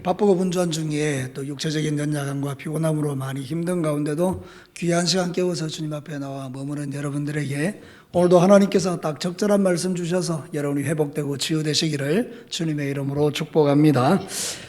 바쁘고 분주한 중에 또 육체적인 연약함과 피곤함으로 많이 힘든 가운데도 귀한 시간 깨워서 주님 앞에 나와 머무는 여러분들에게 오늘도 하나님께서 딱 적절한 말씀 주셔서 여러분이 회복되고 치유되시기를 주님의 이름으로 축복합니다.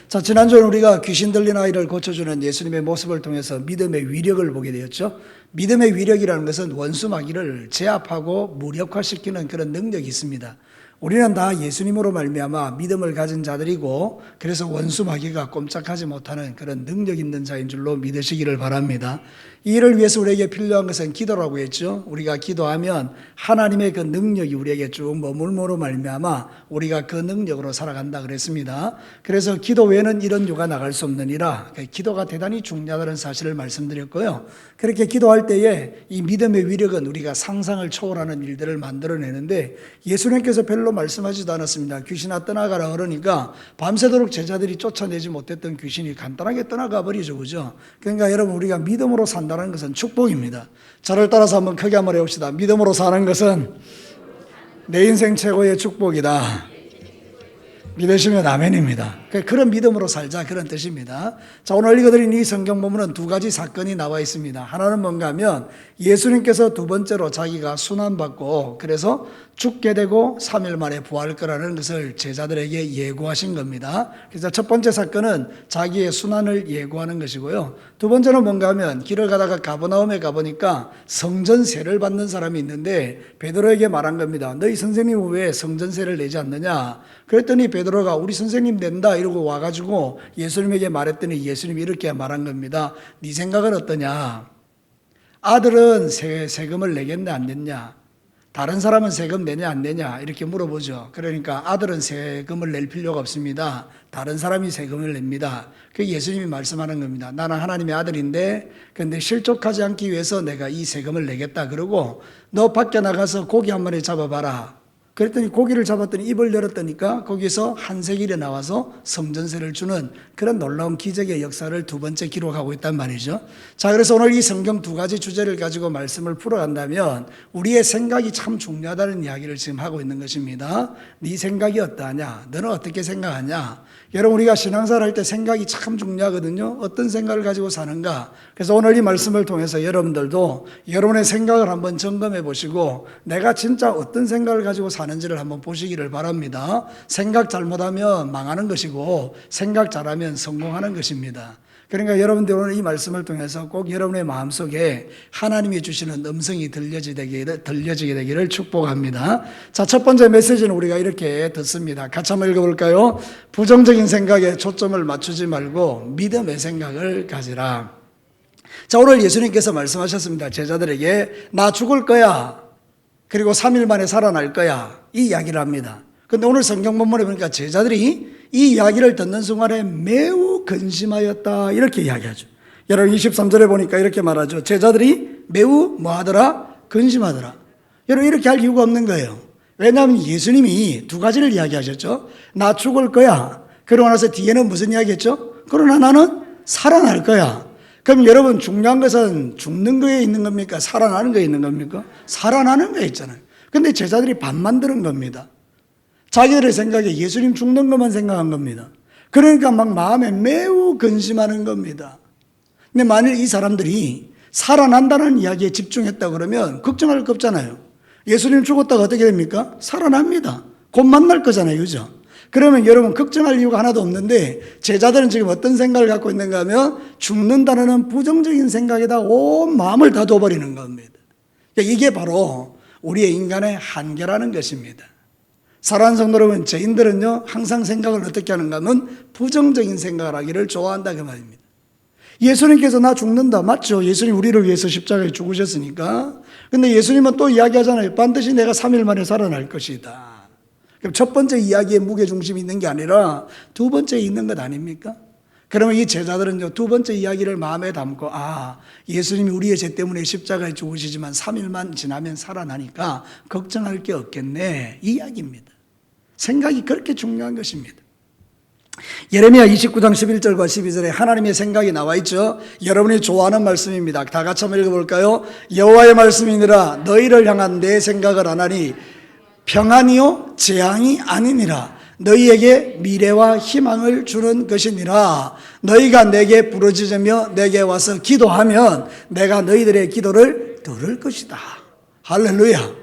자, 지난주에 우리가 귀신 들린 아이를 고쳐주는 예수님의 모습을 통해서 믿음의 위력을 보게 되었죠. 믿음의 위력이라는 것은 원수 마귀를 제압하고 무력화시키는 그런 능력이 있습니다. 우리는 다 예수님으로 말미암아 믿음을 가진 자들이고 그래서 원수 마귀가 꼼짝하지 못하는 그런 능력 있는 자인 줄로 믿으시기를 바랍니다. 이 일을 위해서 우리에게 필요한 것은 기도라고 했죠. 우리가 기도하면 하나님의 그 능력이 우리에게 쭉 머물므로 말미암아 우리가 그 능력으로 살아간다 그랬습니다. 그래서 기도 외에는 이런 유가 나갈 수 없느니라, 기도가 대단히 중요하다는 사실을 말씀드렸고요. 그렇게 기도할 때에 이 믿음의 위력은 우리가 상상을 초월하는 일들을 만들어내는데 예수님께서 별로 말씀하지도 않았습니다. 귀신아 떠나가라 그러니까 밤새도록 제자들이 쫓아내지 못했던 귀신이 간단하게 떠나가 버리죠, 그죠? 그러니까 여러분, 우리가 믿음으로 산다는 것은 축복입니다. 저를 따라서 한번 크게 한번 해봅시다. 믿음으로 사는 것은 내 인생 최고의 축복이다. 믿으시면 아멘입니다. 그런 믿음으로 살자, 그런 뜻입니다. 자, 오늘 읽어드린 이 성경 본문은 두 가지 사건이 나와 있습니다. 하나는 뭔가 하면 예수님께서 두 번째로 자기가 순환받고 그래서 죽게 되고 3일 만에 부활할 거라는 것을 제자들에게 예고하신 겁니다. 그래서 첫 번째 사건은 자기의 순환을 예고하는 것이고요. 두 번째는 뭔가 하면 길을 가다가 가버나움에 가보니까 성전세를 받는 사람이 있는데 베드로에게 말한 겁니다. 너희 선생님은 왜 성전세를 내지 않느냐? 그랬더니 베드로가 우리 선생님 낸다 이러고 와가지고 예수님에게 말했더니 예수님이 이렇게 말한 겁니다. 네 생각은 어떠냐? 아들은 세금을 내겠네 안 냈냐? 다른 사람은 세금 내냐 안 내냐 이렇게 물어보죠. 그러니까 아들은 세금을 낼 필요가 없습니다. 다른 사람이 세금을 냅니다. 그 예수님이 말씀하는 겁니다. 나는 하나님의 아들인데 근데 실족하지 않기 위해서 내가 이 세금을 내겠다. 그러고 너 밖에 나가서 고기 한 마리 잡아봐라. 그랬더니 고기를 잡았더니 입을 열었더니까 거기서 한세길에 나와서 성전세를 주는 그런 놀라운 기적의 역사를 두 번째 기록하고 있단 말이죠. 자, 그래서 오늘 이 성경 두 가지 주제를 가지고 말씀을 풀어간다면 우리의 생각이 참 중요하다는 이야기를 지금 하고 있는 것입니다. 네 생각이 어떠하냐? 너는 어떻게 생각하냐? 여러분, 우리가 신앙생활 할 때 생각이 참 중요하거든요. 어떤 생각을 가지고 사는가? 그래서 오늘 이 말씀을 통해서 여러분들도 여러분의 생각을 한번 점검해 보시고 내가 진짜 어떤 생각을 가지고 사는지를 한번 보시기를 바랍니다. 생각 잘못하면 망하는 것이고 생각 잘하면 성공하는 것입니다. 그러니까 여러분들 오늘 이 말씀을 통해서 꼭 여러분의 마음속에 하나님이 주시는 음성이 들려지게 되기를 축복합니다. 자, 첫 번째 메시지는 우리가 이렇게 듣습니다. 같이 한번 읽어볼까요? 부정적인 생각에 초점을 맞추지 말고 믿음의 생각을 가지라. 자, 오늘 예수님께서 말씀하셨습니다. 제자들에게 나 죽을 거야. 그리고 3일 만에 살아날 거야. 이 이야기를 합니다. 근데 오늘 성경 본문에 보니까 제자들이 이 이야기를 듣는 순간에 매우 근심하였다 이렇게 이야기하죠. 여러분 23절에 보니까 이렇게 말하죠. 제자들이 매우 뭐하더라? 근심하더라. 여러분 이렇게 할 이유가 없는 거예요. 왜냐하면 예수님이 두 가지를 이야기하셨죠. 나 죽을 거야. 그러고 나서 뒤에는 무슨 이야기했죠? 그러나 나는 살아날 거야. 그럼 여러분 중요한 것은 죽는 거에 있는 겁니까? 살아나는 거에 있는 겁니까? 살아나는 거에 있잖아요. 근데 제자들이 반만 들은 겁니다. 자기들의 생각에 예수님 죽는 것만 생각한 겁니다. 그러니까 막 마음에 매우 근심하는 겁니다. 근데 만일 이 사람들이 살아난다는 이야기에 집중했다 그러면 걱정할 거 없잖아요. 예수님 죽었다가 어떻게 됩니까? 살아납니다. 곧 만날 거잖아요. 그죠? 그러면 여러분 걱정할 이유가 하나도 없는데 제자들은 지금 어떤 생각을 갖고 있는가 하면 죽는다는 부정적인 생각에다 온 마음을 다 둬버리는 겁니다. 이게 바로 우리의 인간의 한계라는 것입니다. 사랑하는 성도 여러분, 죄인들은요 항상 생각을 어떻게 하는가 하면 부정적인 생각을 하기를 좋아한다 그 말입니다. 예수님께서 나 죽는다 맞죠? 예수님 우리를 위해서 십자가에 죽으셨으니까. 근데 예수님은 또 이야기하잖아요. 반드시 내가 3일 만에 살아날 것이다. 그럼 첫 번째 이야기에 무게중심이 있는 게 아니라 두 번째에 있는 것 아닙니까? 그러면 이 제자들은요 두 번째 이야기를 마음에 담고 예수님이 우리의 죄 때문에 십자가에 죽으시지만 3일만 지나면 살아나니까 걱정할 게 없겠네 이 이야기입니다. 생각이 그렇게 중요한 것입니다. 예레미야 29장 11절과 12절에 하나님의 생각이 나와 있죠. 여러분이 좋아하는 말씀입니다. 다 같이 한번 읽어볼까요? 여호와의 말씀이니라 너희를 향한 내 생각을 안 하니 평안이요 재앙이 아니니라 너희에게 미래와 희망을 주는 것이니라. 너희가 내게 부르짖으며 내게 와서 기도하면 내가 너희들의 기도를 들을 것이다. 할렐루야.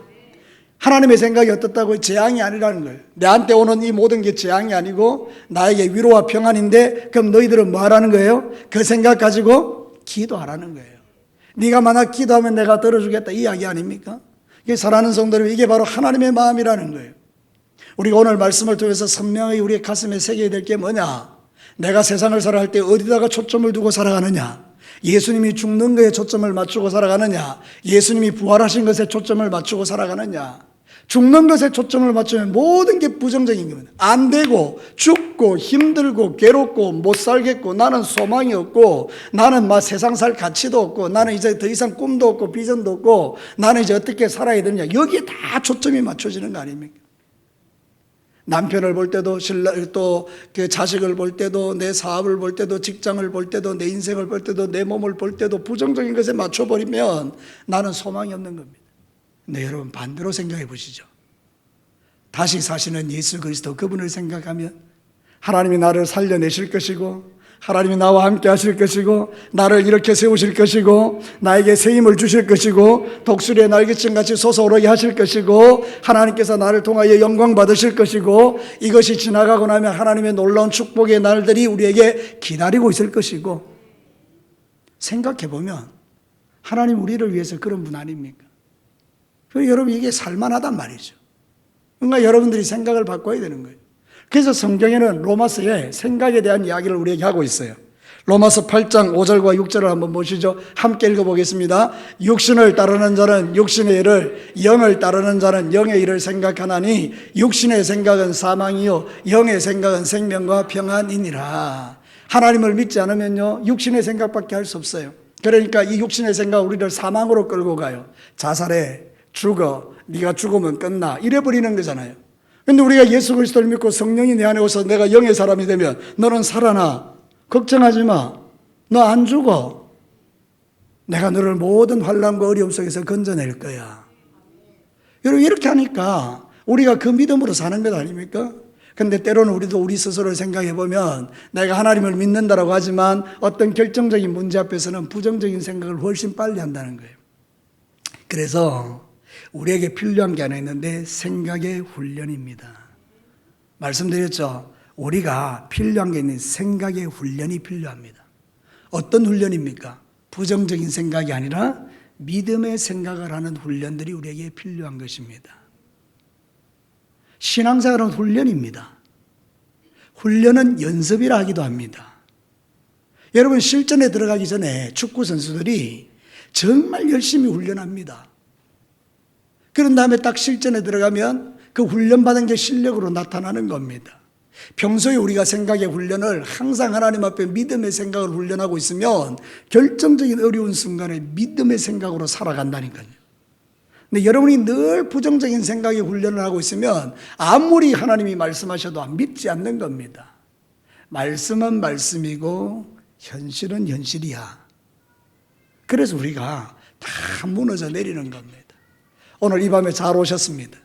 하나님의 생각이 어떻다고? 재앙이 아니라는 거예요. 내한테 오는 이 모든 게 재앙이 아니고 나에게 위로와 평안인데, 그럼 너희들은 뭐 하라는 거예요? 그 생각 가지고 기도하라는 거예요. 네가 만약 기도하면 내가 들어주겠다, 이 이야기 아닙니까? 이게 사랑하는 성도들, 이게 바로 하나님의 마음이라는 거예요. 우리가 오늘 말씀을 통해서 선명하게 우리의 가슴에 새겨야 될 게 뭐냐? 내가 세상을 살아갈 때 어디다가 초점을 두고 살아가느냐? 예수님이 죽는 것에 초점을 맞추고 살아가느냐? 예수님이 부활하신 것에 초점을 맞추고 살아가느냐? 죽는 것에 초점을 맞추면 모든 게 부정적인 겁니다. 안 되고 죽고 힘들고 괴롭고 못 살겠고 나는 소망이 없고 나는 막 세상 살 가치도 없고 나는 이제 더 이상 꿈도 없고 비전도 없고 나는 이제 어떻게 살아야 되느냐, 여기에 다 초점이 맞춰지는 거 아닙니까? 남편을 볼 때도 또 그 자식을 볼 때도 내 사업을 볼 때도 직장을 볼 때도 내 인생을 볼 때도 내 몸을 볼 때도 부정적인 것에 맞춰버리면 나는 소망이 없는 겁니다. 근데 여러분, 반대로 생각해 보시죠. 다시 사시는 예수 그리스도, 그분을 생각하면 하나님이 나를 살려내실 것이고 하나님이 나와 함께 하실 것이고 나를 이렇게 세우실 것이고 나에게 새 힘을 주실 것이고 독수리의 날개층같이 솟아오르게 하실 것이고 하나님께서 나를 통하여 영광 받으실 것이고 이것이 지나가고 나면 하나님의 놀라운 축복의 날들이 우리에게 기다리고 있을 것이고, 생각해 보면 하나님 우리를 위해서 그런 분 아닙니까? 그래서 여러분, 이게 살만하단 말이죠. 그러니까 여러분들이 생각을 바꿔야 되는 거예요. 그래서 성경에는 로마서에 생각에 대한 이야기를 우리에게 하고 있어요. 로마서 8장 5절과 6절을 한번 보시죠. 함께 읽어보겠습니다. 육신을 따르는 자는 육신의 일을, 영을 따르는 자는 영의 일을 생각하나니 육신의 생각은 사망이요 영의 생각은 생명과 평안이니라. 하나님을 믿지 않으면요, 육신의 생각밖에 할 수 없어요. 그러니까 이 육신의 생각 우리를 사망으로 끌고 가요. 자살해, 죽어, 네가 죽으면 끝나, 이래버리는 거잖아요. 근데 우리가 예수 그리스도를 믿고 성령이 내 안에 오서 내가 영의 사람이 되면 너는 살아나, 걱정하지 마, 너 안 죽어, 내가 너를 모든 환난과 어려움 속에서 건져낼 거야. 여러분, 이렇게 하니까 우리가 그 믿음으로 사는 것 아닙니까? 근데 때로는 우리도 우리 스스로를 생각해 보면 내가 하나님을 믿는다라고 하지만 어떤 결정적인 문제 앞에서는 부정적인 생각을 훨씬 빨리 한다는 거예요. 그래서 우리에게 필요한 게 하나 있는데 생각의 훈련입니다. 말씀드렸죠? 우리가 필요한 게 있는 생각의 훈련이 필요합니다. 어떤 훈련입니까? 부정적인 생각이 아니라 믿음의 생각을 하는 훈련들이 우리에게 필요한 것입니다. 신앙생활은 훈련입니다. 훈련은 연습이라 하기도 합니다. 여러분, 실전에 들어가기 전에 축구 선수들이 정말 열심히 훈련합니다. 그런 다음에 딱 실전에 들어가면 그 훈련받은 게 실력으로 나타나는 겁니다. 평소에 우리가 생각의 훈련을 항상 하나님 앞에 믿음의 생각을 훈련하고 있으면 결정적인 어려운 순간에 믿음의 생각으로 살아간다니까요. 근데 여러분이 늘 부정적인 생각의 훈련을 하고 있으면 아무리 하나님이 말씀하셔도 믿지 않는 겁니다. 말씀은 말씀이고 현실은 현실이야. 그래서 우리가 다 무너져 내리는 겁니다. 오늘 이 밤에 잘 오셨습니다.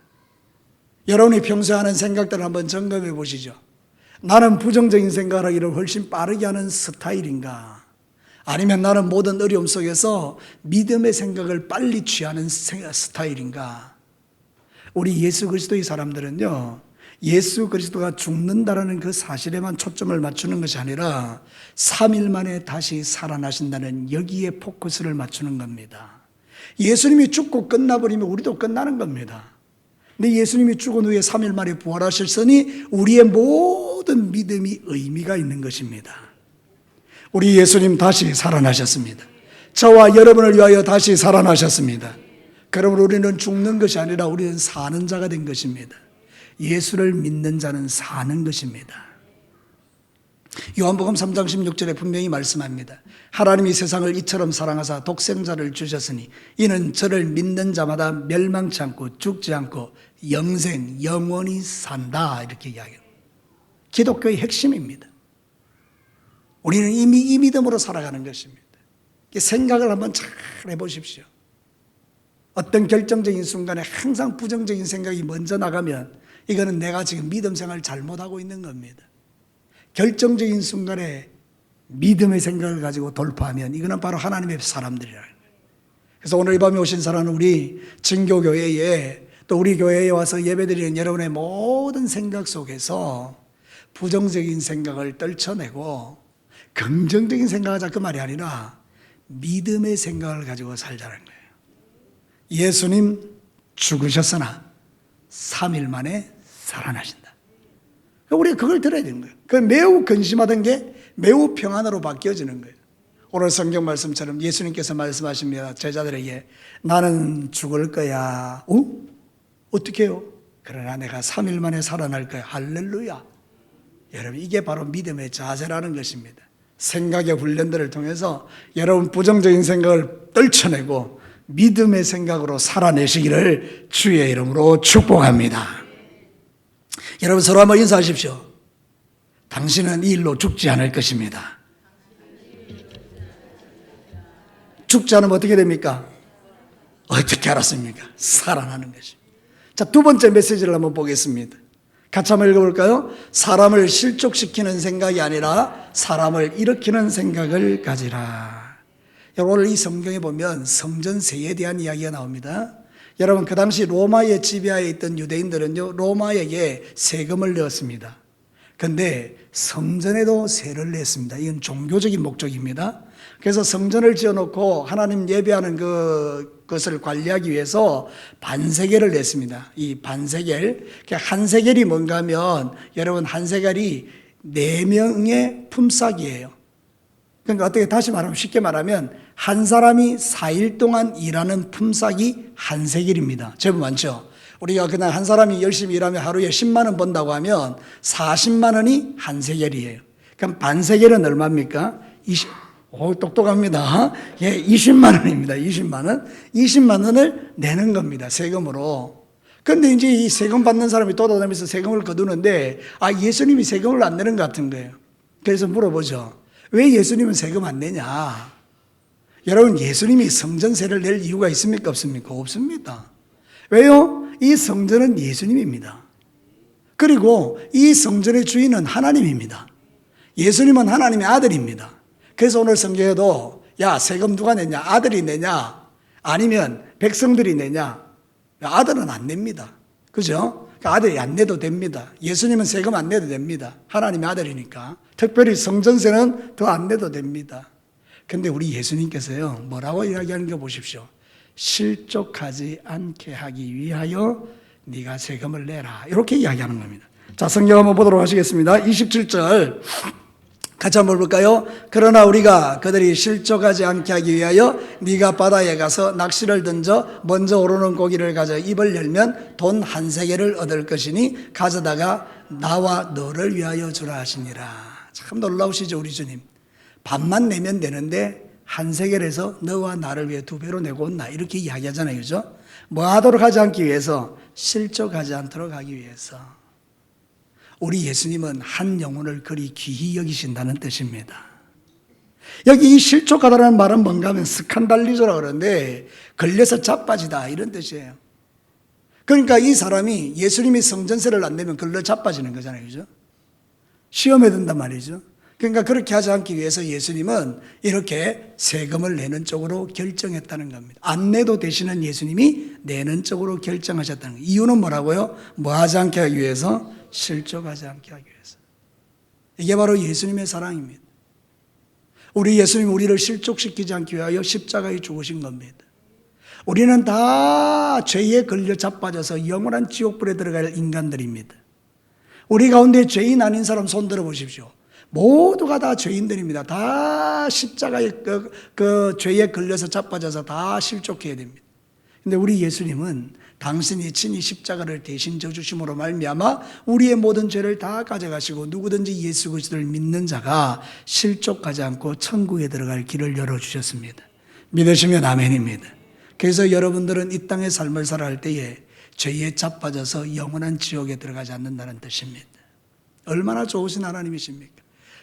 여러분이 평소에 하는 생각들을 한번 점검해 보시죠. 나는 부정적인 생각을 하기를 훨씬 빠르게 하는 스타일인가? 아니면 나는 모든 어려움 속에서 믿음의 생각을 빨리 취하는 스타일인가? 우리 예수 그리스도의 사람들은요, 예수 그리스도가 죽는다라는 그 사실에만 초점을 맞추는 것이 아니라 3일 만에 다시 살아나신다는 여기에 포커스를 맞추는 겁니다. 예수님이 죽고 끝나버리면 우리도 끝나는 겁니다. 근데 예수님이 죽은 후에 3일 만에 부활하셨으니 우리의 모든 믿음이 의미가 있는 것입니다. 우리 예수님 다시 살아나셨습니다. 저와 여러분을 위하여 다시 살아나셨습니다. 그러므로 우리는 죽는 것이 아니라 우리는 사는 자가 된 것입니다. 예수를 믿는 자는 사는 것입니다. 요한복음 3장 16절에 분명히 말씀합니다. 하나님이 세상을 이처럼 사랑하사 독생자를 주셨으니 이는 저를 믿는 자마다 멸망치 않고 죽지 않고 영생 영원히 산다, 이렇게 이야기합니다. 기독교의 핵심입니다. 우리는 이미 이 믿음으로 살아가는 것입니다. 생각을 한번 잘 해보십시오. 어떤 결정적인 순간에 항상 부정적인 생각이 먼저 나가면 이거는 내가 지금 믿음 생활을 잘못하고 있는 겁니다. 결정적인 순간에 믿음의 생각을 가지고 돌파하면 이거는 바로 하나님의 사람들이라는 거예요. 그래서 오늘 이 밤에 오신 사랑하는 우리 진교교회에 또 우리 교회에 와서 예배드리는 여러분의 모든 생각 속에서 부정적인 생각을 떨쳐내고 긍정적인 생각을 하자 그 말이 아니라 믿음의 생각을 가지고 살자는 거예요. 예수님 죽으셨으나 3일 만에 살아나신다. 우리가 그걸 들어야 되는 거예요. 그 매우 근심하던 게 매우 평안으로 바뀌어지는 거예요. 오늘 성경 말씀처럼 예수님께서 말씀하십니다. 제자들에게 나는 죽을 거야. 어떻게 해요? 그러나 내가 3일 만에 살아날 거야. 할렐루야. 여러분 이게 바로 믿음의 자세라는 것입니다. 생각의 훈련들을 통해서 여러분 부정적인 생각을 떨쳐내고 믿음의 생각으로 살아내시기를 주의 이름으로 축복합니다. 여러분 서로 한번 인사하십시오. 당신은 이 일로 죽지 않을 것입니다. 죽지 않으면 어떻게 됩니까? 어떻게 알았습니까? 살아나는 것입니다. 자, 두 번째 메시지를 한번 보겠습니다. 같이 한번 읽어볼까요? 사람을 실족시키는 생각이 아니라 사람을 일으키는 생각을 가지라. 여러분 오늘 이 성경에 보면 성전세에 대한 이야기가 나옵니다. 여러분 그 당시 로마의 지배하에 있던 유대인들은요 로마에게 세금을 내었습니다. 그런데 성전에도 세를 냈습니다. 이건 종교적인 목적입니다. 그래서 성전을 지어놓고 하나님 예배하는 그것을 관리하기 위해서 반세겔을 냈습니다. 이 반세겔, 한 세겔이 뭔가 하면 여러분 한 세겔이 4명의 품삯이에요. 그러니까 어떻게 다시 말하면 쉽게 말하면 한 사람이 4일 동안 일하는 품삯이 한 세겔입니다. 제법 많죠. 우리가 그냥 한 사람이 열심히 일하면 하루에 10만 원 번다고 하면 40만 원이 한 세겔이에요. 그럼 반 세겔은 얼마입니까? 똑똑합니다. 예, 20만 원입니다. 20만 원. 20만 원을 내는 겁니다. 세금으로. 그런데 이제 이 세금 받는 사람이 돌아다니면서 세금을 거두는데 예수님이 세금을 안 내는 것 같은 거예요. 그래서 물어보죠. 왜 예수님은 세금 안 내냐? 여러분 예수님이 성전세를 낼 이유가 있습니까? 없습니까? 없습니다. 왜요? 이 성전은 예수님입니다. 그리고 이 성전의 주인은 하나님입니다. 예수님은 하나님의 아들입니다. 그래서 오늘 성경에도 야 세금 누가 내냐? 아들이 내냐? 아니면 백성들이 내냐? 아들은 안 냅니다. 그죠? 아들이 안 내도 됩니다. 예수님은 세금 안 내도 됩니다. 하나님의 아들이니까. 특별히 성전세는 더 안 내도 됩니다. 근데 우리 예수님께서요 뭐라고 이야기하는 거 보십시오. 실족하지 않게 하기 위하여 네가 세금을 내라. 이렇게 이야기하는 겁니다. 자, 성경 한번 보도록 하시겠습니다. 27절 같이 한번 볼까요? 그러나 우리가 그들이 실족하지 않게 하기 위하여 네가 바다에 가서 낚시를 던져 먼저 오르는 고기를 가져 입을 열면 돈 한 세겔을 얻을 것이니 가져다가 나와 너를 위하여 주라 하시니라. 참 놀라우시죠 우리 주님. 반만 내면 되는데 한 세겔에서 너와 나를 위해 2배로 내고 온나 이렇게 이야기하잖아요. 그죠? 뭐 하도록 하지 않기 위해서 실족하지 않도록 하기 위해서. 우리 예수님은 한 영혼을 그리 귀히 여기신다는 뜻입니다. 여기 이 실족하다라는 말은 뭔가 하면 스칸달리조라고 그러는데 걸려서 자빠지다 이런 뜻이에요. 그러니까 이 사람이 예수님이 성전세를 안 내면 걸려 자빠지는 거잖아요. 그죠? 시험에 든단 말이죠. 그러니까 그렇게 하지 않기 위해서 예수님은 이렇게 세금을 내는 쪽으로 결정했다는 겁니다. 안 내도 되시는 예수님이 내는 쪽으로 결정하셨다는 거예요. 이유는 뭐라고요? 뭐 하지 않게 하기 위해서? 실족하지 않게 하기 위해서. 이게 바로 예수님의 사랑입니다. 우리 예수님 우리를 실족시키지 않기 위하여 십자가에 죽으신 겁니다. 우리는 다 죄에 걸려 자빠져서 영원한 지옥불에 들어갈 인간들입니다. 우리 가운데 죄인 아닌 사람 손 들어 보십시오. 모두가 다 죄인들입니다. 다 십자가에 그 죄에 걸려서 자빠져서 다 실족해야 됩니다. 근데 우리 예수님은 당신이 친히 십자가를 대신 져주심으로 말미암아 우리의 모든 죄를 다 가져가시고 누구든지 예수 그리스도를 믿는 자가 실족하지 않고 천국에 들어갈 길을 열어주셨습니다. 믿으시면 아멘입니다. 그래서 여러분들은 이 땅의 삶을 살아갈 때에 죄에 자빠져서 영원한 지옥에 들어가지 않는다는 뜻입니다. 얼마나 좋으신 하나님이십니까?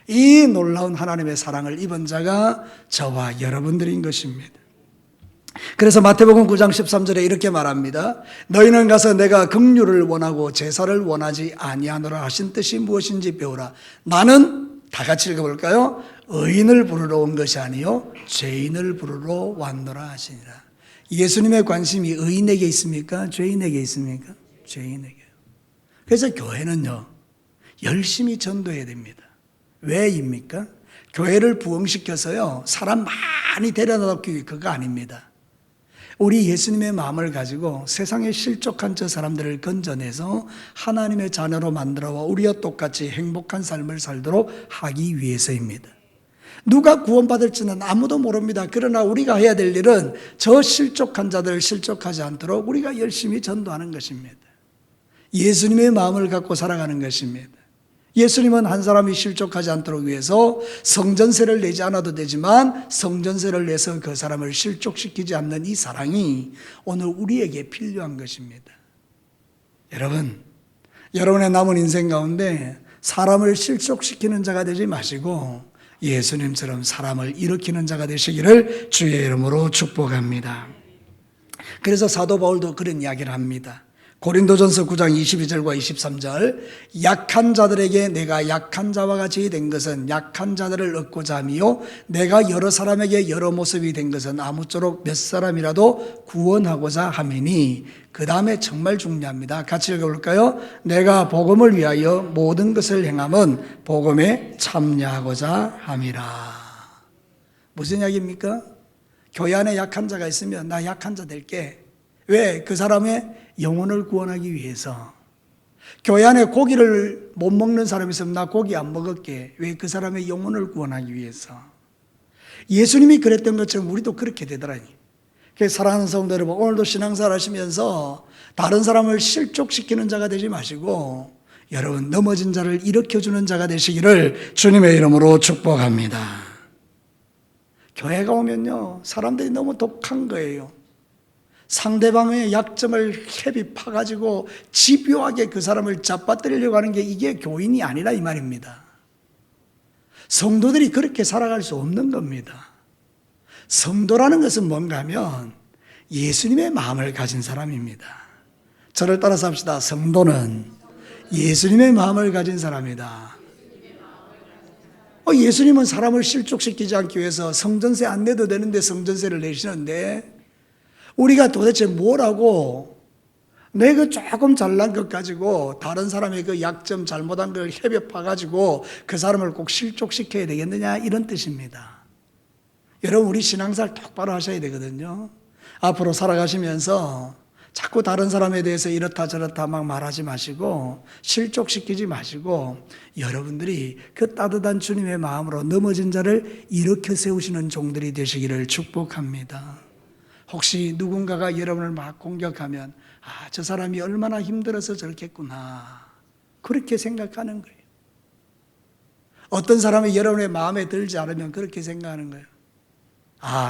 이 놀라운 하나님의 사랑을 입은 자가 저와 여러분들인 것입니다. 그래서 마태복음 9장 13절에 이렇게 말합니다. 너희는 가서 내가 긍휼을 원하고 제사를 원하지 아니하노라 하신 뜻이 무엇인지 배우라. 나는 다 같이 읽어볼까요? 의인을 부르러 온 것이 아니요 죄인을 부르러 왔노라 하시니라. 예수님의 관심이 의인에게 있습니까? 죄인에게 있습니까? 죄인에게. 그래서 교회는요 열심히 전도해야 됩니다. 왜입니까? 교회를 부흥시켜서요 사람 많이 데려다놓기 위해 그거 아닙니다. 우리 예수님의 마음을 가지고 세상에 실족한 저 사람들을 건져내서 하나님의 자녀로 만들어와 우리와 똑같이 행복한 삶을 살도록 하기 위해서입니다. 누가 구원받을지는 아무도 모릅니다. 그러나 우리가 해야 될 일은 저 실족한 자들을 실족하지 않도록 우리가 열심히 전도하는 것입니다. 예수님의 마음을 갖고 살아가는 것입니다. 예수님은 한 사람이 실족하지 않도록 위해서 성전세를 내지 않아도 되지만 성전세를 내서 그 사람을 실족시키지 않는 이 사랑이 오늘 우리에게 필요한 것입니다. 여러분, 여러분의 남은 인생 가운데 사람을 실족시키는 자가 되지 마시고 예수님처럼 사람을 일으키는 자가 되시기를 주의 이름으로 축복합니다. 그래서 사도 바울도 그런 이야기를 합니다. 고린도전서 9장 22절과 23절 약한 자들에게 내가 약한 자와 같이 된 것은 약한 자들을 얻고자 함이요 내가 여러 사람에게 여러 모습이 된 것은 아무쪼록 몇 사람이라도 구원하고자 함이니 그 다음에 정말 중요합니다. 같이 읽어볼까요? 내가 복음을 위하여 모든 것을 행함은 복음에 참여하고자 함이라. 무슨 이야기입니까? 교회 안에 약한 자가 있으면 나 약한 자 될게. 왜? 그 사람의 영혼을 구원하기 위해서. 교회 안에 고기를 못 먹는 사람이 있으면 나 고기 안 먹을게. 왜? 그 사람의 영혼을 구원하기 위해서. 예수님이 그랬던 것처럼 우리도 그렇게 되더라니. 그래서 사랑하는 성도 여러분, 오늘도 신앙생활 하시면서 다른 사람을 실족시키는 자가 되지 마시고 여러분 넘어진 자를 일으켜주는 자가 되시기를 주님의 이름으로 축복합니다. 교회가 오면요 사람들이 너무 독한 거예요. 상대방의 약점을 헤비 파가지고 집요하게 그 사람을 잡아뜨리려고 하는 게 이게 교인이 아니라 이 말입니다. 성도들이 그렇게 살아갈 수 없는 겁니다. 성도라는 것은 뭔가 하면 예수님의 마음을 가진 사람입니다. 저를 따라서 합시다. 성도는 예수님의 마음을 가진 사람이다. 예수님은 사람을 실족시키지 않기 위해서 성전세 안 내도 되는데 성전세를 내시는데 우리가 도대체 뭐라고 내가 조금 잘난 것 가지고 다른 사람의 그 약점 잘못한 걸 헤벼 파가지고 그 사람을 꼭 실족시켜야 되겠느냐 이런 뜻입니다. 여러분 우리 신앙생활 똑바로 하셔야 되거든요. 앞으로 살아가시면서 자꾸 다른 사람에 대해서 이렇다 저렇다 막 말하지 마시고 실족시키지 마시고 여러분들이 그 따뜻한 주님의 마음으로 넘어진 자를 일으켜 세우시는 종들이 되시기를 축복합니다. 혹시 누군가가 여러분을 막 공격하면 저 사람이 얼마나 힘들어서 저렇겠구나 그렇게 생각하는 거예요. 어떤 사람이 여러분의 마음에 들지 않으면 그렇게 생각하는 거예요.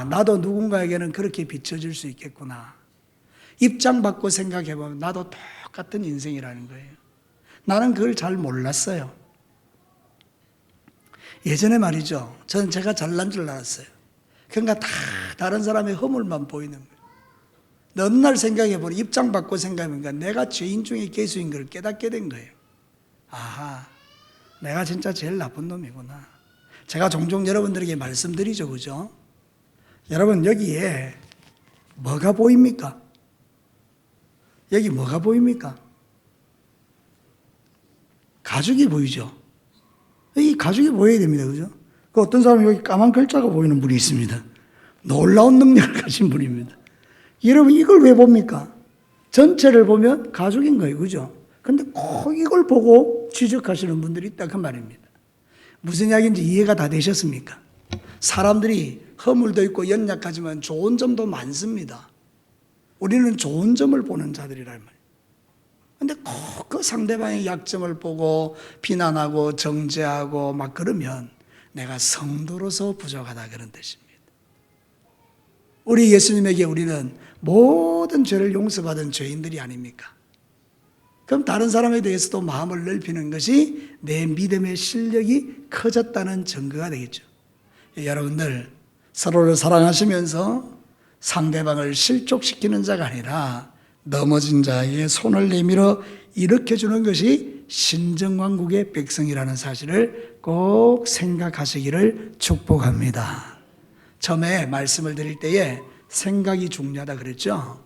나도 누군가에게는 그렇게 비춰질 수 있겠구나. 입장 바꿔 생각해보면 나도 똑같은 인생이라는 거예요. 나는 그걸 잘 몰랐어요. 예전에 말이죠. 저는 제가 잘난 줄 알았어요. 그러니까 다 다른 사람의 허물만 보이는 거예요. 어느 날 생각해보니 입장 바꿔 생각해보니까 내가 죄인 중에 괴수인 걸 깨닫게 된 거예요. 내가 진짜 제일 나쁜 놈이구나. 제가 종종 여러분들에게 말씀드리죠, 그죠? 여러분 여기에 뭐가 보입니까? 여기 뭐가 보입니까? 가죽이 보이죠? 이 가죽이 보여야 됩니다, 그죠? 그 어떤 사람이 여기 까만 글자가 보이는 분이 있습니다. 놀라운 능력을 가진 분입니다. 여러분 이걸 왜 봅니까? 전체를 보면 가죽인 거예요, 그죠? 근데 꼭 이걸 보고 지적하시는 분들이 있다 그 말입니다. 무슨 이야기인지 이해가 다 되셨습니까? 사람들이 허물도 있고 연약하지만 좋은 점도 많습니다. 우리는 좋은 점을 보는 자들이란 말이에요. 근데 꼭 그 상대방의 약점을 보고 비난하고 정죄하고 막 그러면 내가 성도로서 부족하다 그런 뜻입니다. 우리 예수님에게 우리는 모든 죄를 용서받은 죄인들이 아닙니까? 그럼 다른 사람에 대해서도 마음을 넓히는 것이 내 믿음의 실력이 커졌다는 증거가 되겠죠. 여러분들 서로를 사랑하시면서 상대방을 실족시키는 자가 아니라 넘어진 자의 손을 내밀어 일으켜주는 것이 신정왕국의 백성이라는 사실을 꼭 생각하시기를 축복합니다. 처음에 말씀을 드릴 때에 생각이 중요하다 그랬죠.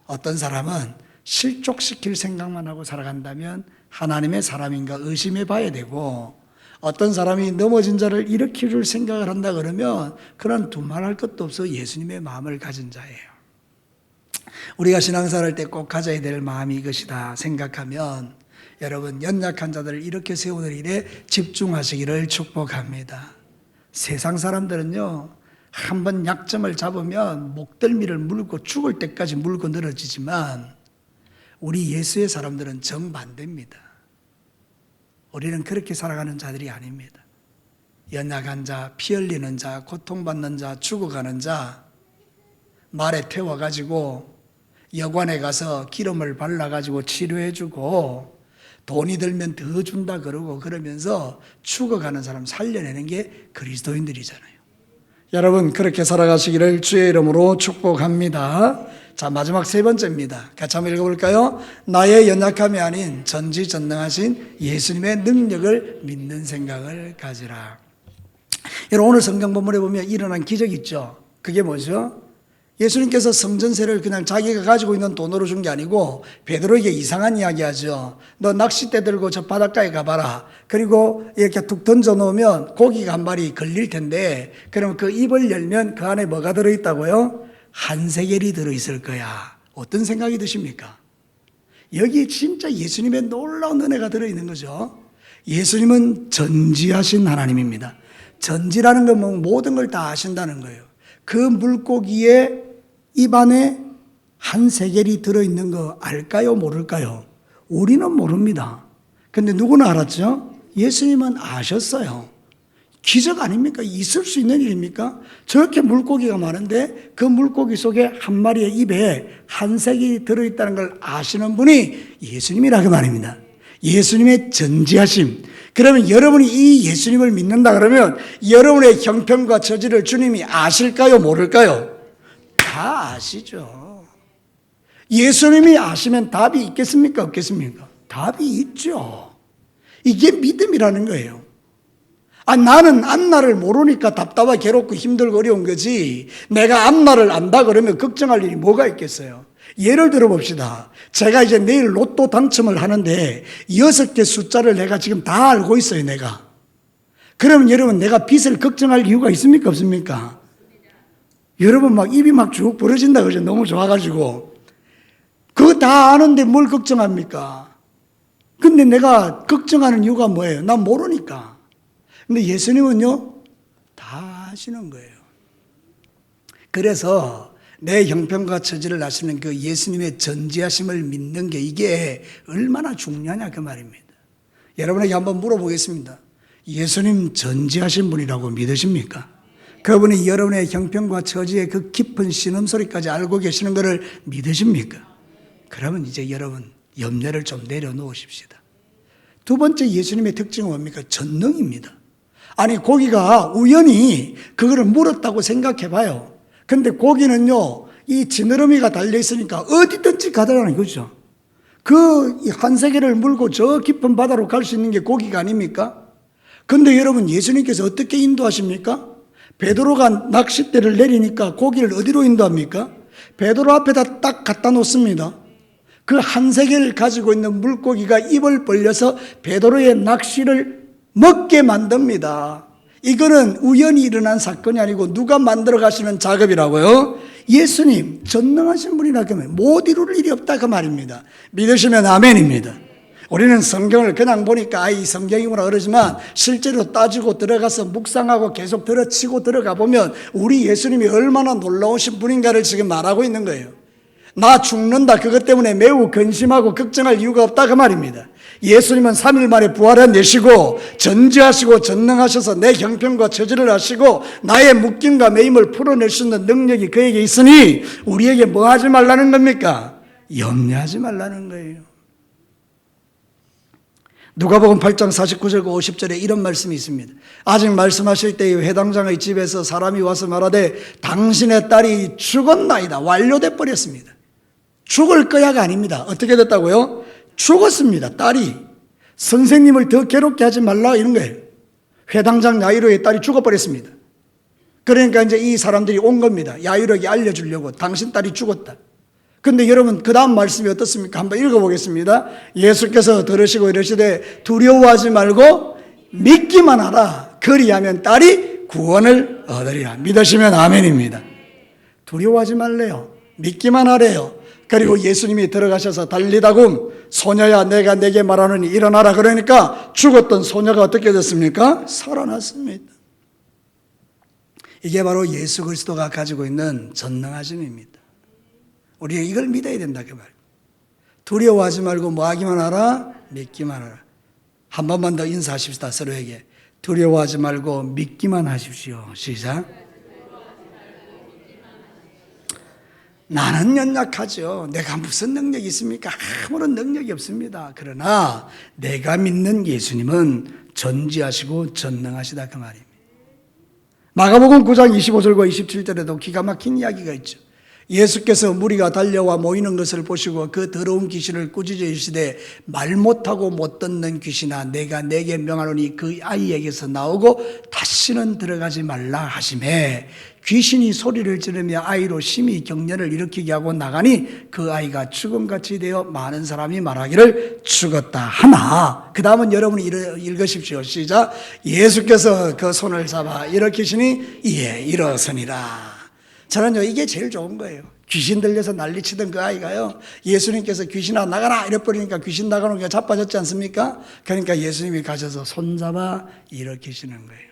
어떤 사람은 실족시킬 생각만 하고 살아간다면 하나님의 사람인가 의심해 봐야 되고, 어떤 사람이 넘어진 자를 일으켜줄 생각을 한다 그러면 그런 두말할 것도 없어 예수님의 마음을 가진 자예요. 우리가 신앙생활할 때 꼭 가져야 될 마음이 이것이다 생각하면 여러분, 연약한 자들을 이렇게 세우는 일에 집중하시기를 축복합니다. 세상 사람들은요, 한번 약점을 잡으면 목덜미를 물고 죽을 때까지 물고 늘어지지만 우리 예수의 사람들은 정반대입니다. 우리는 그렇게 살아가는 자들이 아닙니다. 연약한 자, 피 흘리는 자, 고통받는 자, 죽어가는 자 말에 태워가지고 여관에 가서 기름을 발라가지고 치료해주고 돈이 들면 더 준다 그러고 그러면서 죽어가는 사람 살려내는 게 그리스도인들이잖아요. 여러분, 그렇게 살아가시기를 주의 이름으로 축복합니다. 자, 마지막 세 번째입니다. 같이 한번 읽어볼까요? 나의 연약함이 아닌 전지전능하신 예수님의 능력을 믿는 생각을 가지라. 여러분, 오늘 성경 본문에 보면 일어난 기적이 있죠. 그게 뭐죠? 예수님께서 성전세를 그냥 자기가 가지고 있는 돈으로 준 게 아니고 베드로에게 이상한 이야기 하죠. 너 낚싯대 들고 저 바닷가에 가봐라. 그리고 이렇게 툭 던져 놓으면 고기가 한 마리 걸릴 텐데, 그러면 그 입을 열면 그 안에 뭐가 들어있다고요? 한 세겔이 들어있을 거야. 어떤 생각이 드십니까? 여기 진짜 예수님의 놀라운 은혜가 들어있는 거죠. 예수님은 전지하신 하나님입니다. 전지라는 건 모든 걸 다 아신다는 거예요. 그 물고기의 입 안에 한 세겔이 들어있는 거 알까요? 모를까요? 우리는 모릅니다. 근데 누구는 알았죠? 예수님은 아셨어요. 기적 아닙니까? 있을 수 있는 일입니까? 저렇게 물고기가 많은데 그 물고기 속에 한 마리의 입에 한 세겔이 들어있다는 걸 아시는 분이 예수님이라고 말입니다. 예수님의 전지하심. 그러면 여러분이 이 예수님을 믿는다 그러면 여러분의 형편과 처지를 주님이 아실까요? 모를까요? 다 아시죠. 예수님이 아시면 답이 있겠습니까? 없겠습니까? 답이 있죠. 이게 믿음이라는 거예요. 나는 앞날을 모르니까 답답하고 괴롭고 힘들고 어려운 거지, 내가 앞날을 안다 그러면 걱정할 일이 뭐가 있겠어요? 예를 들어 봅시다. 제가 이제 내일 로또 당첨을 하는데 6개 숫자를 내가 지금 다 알고 있어요, 내가. 그러면 여러분, 내가 빚을 걱정할 이유가 있습니까? 없습니까? 여러분, 막 입이 막 쭉 벌어진다 그러죠. 너무 좋아가지고. 그거 다 아는데 뭘 걱정합니까? 근데 내가 걱정하는 이유가 뭐예요? 난 모르니까. 근데 예수님은요, 다 아시는 거예요. 그래서 내 형편과 처지를 아시는 그 예수님의 전지하심을 믿는 게 이게 얼마나 중요하냐 그 말입니다. 여러분에게 한번 물어보겠습니다. 예수님 전지하신 분이라고 믿으십니까? 그분이 여러분의 형편과 처지의 그 깊은 신음소리까지 알고 계시는 것을 믿으십니까? 그러면 이제 여러분 염려를 좀 내려놓으십시다. 두 번째 예수님의 특징은 뭡니까? 전능입니다. 아니, 고기가 우연히 그거를 물었다고 생각해 봐요. 근데 고기는요, 이 지느러미가 달려있으니까 어디든지 가더라는 거죠. 그 한 세겔을 물고 저 깊은 바다로 갈 수 있는 게 고기가 아닙니까? 근데 여러분, 예수님께서 어떻게 인도하십니까? 베드로가 낚싯대를 내리니까 고기를 어디로 인도합니까? 베드로 앞에다 딱 갖다 놓습니다. 그 한 세겔을 가지고 있는 물고기가 입을 벌려서 베드로의 낚시를 먹게 만듭니다. 이거는 우연히 일어난 사건이 아니고 누가 만들어 가시는 작업이라고요? 예수님, 전능하신 분이라 그러면 못 이룰 일이 없다 그 말입니다. 믿으시면 아멘입니다. 우리는 성경을 그냥 보니까 이 성경이구나 그러지만 실제로 따지고 들어가서 묵상하고 계속 들어치고 들어가 보면 우리 예수님이 얼마나 놀라우신 분인가를 지금 말하고 있는 거예요. 나 죽는다 그것 때문에 매우 근심하고 걱정할 이유가 없다 그 말입니다. 예수님은 3일 만에 부활해내시고 전지하시고 전능하셔서 내 형편과 처지를 아시고 나의 묶임과 매임을 풀어낼 수 있는 능력이 그에게 있으니 우리에게 뭐 하지 말라는 겁니까? 염려하지 말라는 거예요. 누가복음 8장 49절과 50절에 이런 말씀이 있습니다. 아직 말씀하실 때에 회당장의 집에서 사람이 와서 말하되 당신의 딸이 죽었나이다. 완료돼 버렸습니다. 죽을 거야가 아닙니다. 어떻게 됐다고요? 죽었습니다. 딸이. 선생님을 더 괴롭게 하지 말라 이런 거예요. 회당장 야이로의 딸이 죽어버렸습니다. 그러니까 이제 이 사람들이 온 겁니다. 야이로에게 알려주려고. 당신 딸이 죽었다. 근데 여러분 그 다음 말씀이 어떻습니까? 한번 읽어보겠습니다. 예수께서 들으시고 이러시되 두려워하지 말고 믿기만 하라. 그리하면 딸이 구원을 얻으리라. 믿으시면 아멘입니다. 두려워하지 말래요. 믿기만 하래요. 그리고 예수님이 들어가셔서 달리다굼 소녀야 내가 내게 말하노니 일어나라. 그러니까 죽었던 소녀가 어떻게 됐습니까? 살아났습니다. 이게 바로 예수 그리스도가 가지고 있는 전능하심입니다. 우리가 이걸 믿어야 된다 그 말. 두려워하지 말고 뭐 하기만 하라? 믿기만 하라. 한 번만 더 인사하십시다 서로에게. 두려워하지 말고 믿기만 하십시오. 시작. 나는 연약하죠. 내가 무슨 능력이 있습니까? 아무런 능력이 없습니다. 그러나 내가 믿는 예수님은 전지하시고 전능하시다 그 말입니다. 마가복음 9장 25절과 27절에도 기가 막힌 이야기가 있죠. 예수께서 무리가 달려와 모이는 것을 보시고 그 더러운 귀신을 꾸짖어 이르시되 말 못하고 못 듣는 귀신아 내가 내게 명하노니 그 아이에게서 나오고 다시는 들어가지 말라 하시매 귀신이 소리를 지르며 아이로 심히 경련을 일으키게 하고 나가니 그 아이가 죽음같이 되어 많은 사람이 말하기를 죽었다 하나. 그 다음은 여러분이 읽으십시오. 시작. 예수께서 그 손을 잡아 일으키시니 이에 일어서니라. 저는요 이게 제일 좋은 거예요. 귀신 들려서 난리치던 그 아이가요 예수님께서 귀신아 나가라 이래버리니까 귀신 나가는 게 자빠졌지 않습니까? 그러니까 예수님이 가셔서 손잡아 일으키시는 거예요.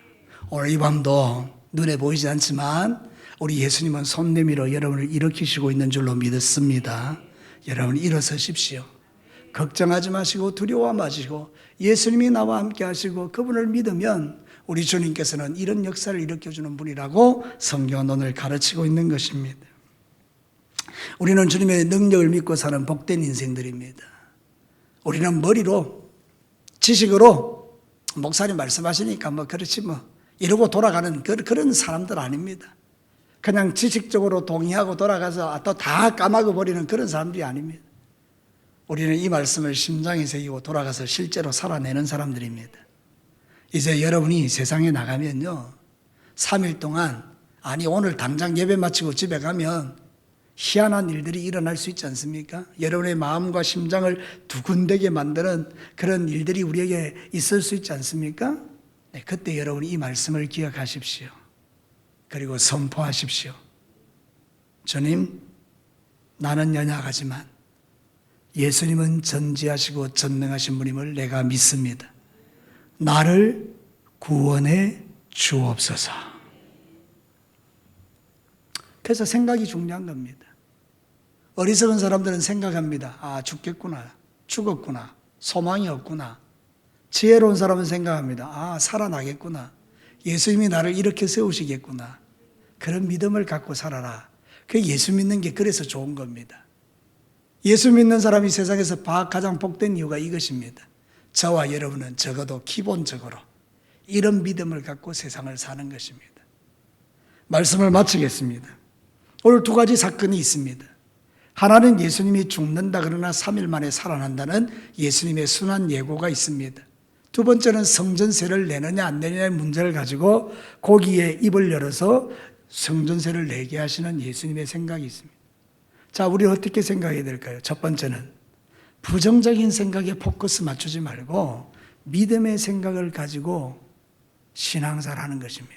오늘 이 밤도 눈에 보이지 않지만 우리 예수님은 손 내밀어 여러분을 일으키시고 있는 줄로 믿습니다. 여러분 일어서십시오. 걱정하지 마시고 두려워 마시고 예수님이 나와 함께 하시고 그분을 믿으면 우리 주님께서는 이런 역사를 일으켜주는 분이라고 성경은 오늘 가르치고 있는 것입니다. 우리는 주님의 능력을 믿고 사는 복된 인생들입니다. 우리는 머리로 지식으로 목사님 말씀하시니까 뭐 그렇지 뭐 이러고 돌아가는 그런 사람들 아닙니다. 그냥 지식적으로 동의하고 돌아가서 또 다 까먹어 버리는 그런 사람들이 아닙니다. 우리는 이 말씀을 심장에 새기고 돌아가서 실제로 살아내는 사람들입니다. 이제 여러분이 세상에 나가면요 3일 동안 아니 오늘 당장 예배 마치고 집에 가면 희한한 일들이 일어날 수 있지 않습니까? 여러분의 마음과 심장을 두근대게 만드는 그런 일들이 우리에게 있을 수 있지 않습니까? 네, 그때 여러분이 이 말씀을 기억하십시오. 그리고 선포하십시오. 주님, 나는 연약하지만 예수님은 전지하시고 전능하신 분임을 내가 믿습니다. 나를 구원해 주옵소서. 그래서 생각이 중요한 겁니다. 어리석은 사람들은 생각합니다. 아, 죽겠구나. 죽었구나. 소망이 없구나. 지혜로운 사람은 생각합니다. 아, 살아나겠구나. 예수님이 나를 이렇게 세우시겠구나. 그런 믿음을 갖고 살아라. 그 예수 믿는 게 그래서 좋은 겁니다. 예수 믿는 사람이 세상에서 가장 복된 이유가 이것입니다. 저와 여러분은 적어도 기본적으로 이런 믿음을 갖고 세상을 사는 것입니다. 말씀을 마치겠습니다. 오늘 두 가지 사건이 있습니다. 하나는 예수님이 죽는다 그러나 3일 만에 살아난다는 예수님의 순한 예고가 있습니다. 두 번째는 성전세를 내느냐 안 내느냐의 문제를 가지고 고기에 입을 열어서 성전세를 내게 하시는 예수님의 생각이 있습니다. 자, 우리 어떻게 생각해야 될까요? 첫 번째는 부정적인 생각에 포커스 맞추지 말고 믿음의 생각을 가지고 신앙생활하는 것입니다.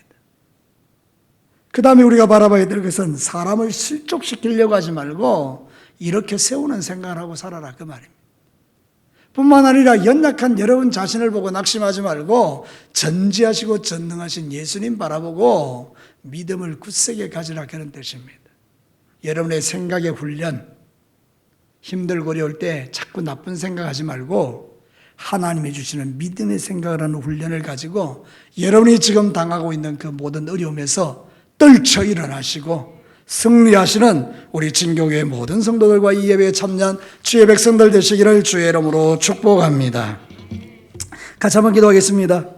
그 다음에 우리가 바라봐야 될 것은 사람을 실족시키려고 하지 말고 이렇게 세우는 생각을 하고 살아라 그 말입니다. 뿐만 아니라 연약한 여러분 자신을 보고 낙심하지 말고 전지하시고 전능하신 예수님 바라보고 믿음을 굳세게 가지라 그런 뜻입니다. 여러분의 생각의 훈련, 힘들고 어려울 때 자꾸 나쁜 생각하지 말고 하나님이 주시는 믿음의 생각을 하는 훈련을 가지고 여러분이 지금 당하고 있는 그 모든 어려움에서 떨쳐 일어나시고 승리하시는 우리 진교교의 모든 성도들과 이 예배에 참여한 주의 백성들 되시기를 주의 이름으로 축복합니다. 같이 한번 기도하겠습니다.